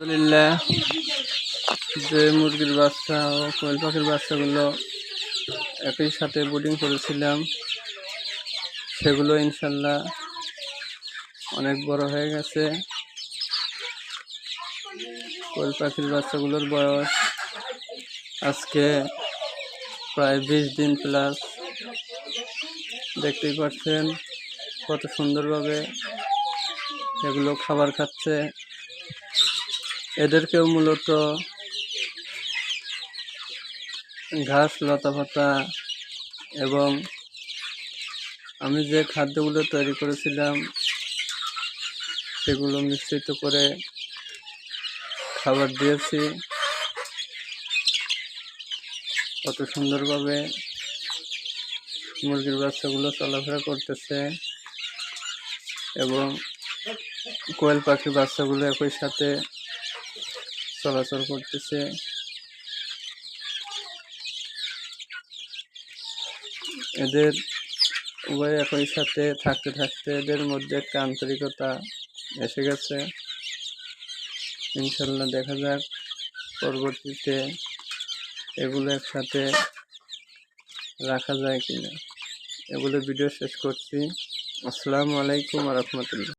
আলহামদুলিল্লাহ, যে মুরগির বাচ্চা ও কোয়েল পাখির বাচ্চাগুলো একই সাথে ব্রিডিং করেছিলাম সেগুলো ইনশাল্লাহ অনেক বড় হয়ে গেছে। কোয়েল পাখির বাচ্চাগুলোর বয়স আজকে প্রায় 20 দিন প্লাস। দেখতেই পাচ্ছেন কত সুন্দরভাবে এগুলো খাবার খাচ্ছে। এদেরকেও মূলত ঘাস, লতাপাতা এবং আমি যে খাদ্যগুলো তৈরি করেছিলাম সেগুলো মিশ্রিত করে খাবার দিয়েছি। কত সুন্দরভাবে মুরগির বাচ্চাগুলো চলাফেরা করতেছে এবং কোয়েল পাখির বাচ্চাগুলো একই সাথে চলাচল করতেছে। এদের উভয় একই সাথে থাকতে থাকতে এদের মধ্যে একটা আন্তরিকতা এসে গেছে। ইনশাল্লাহ দেখা যাক পরবর্তীতে এগুলো একসাথে রাখা যায় কিনা। এগুলো ভিডিও শেষ করছি। আসসালামু আলাইকুম ওয়া রাহমাতুল্লাহ।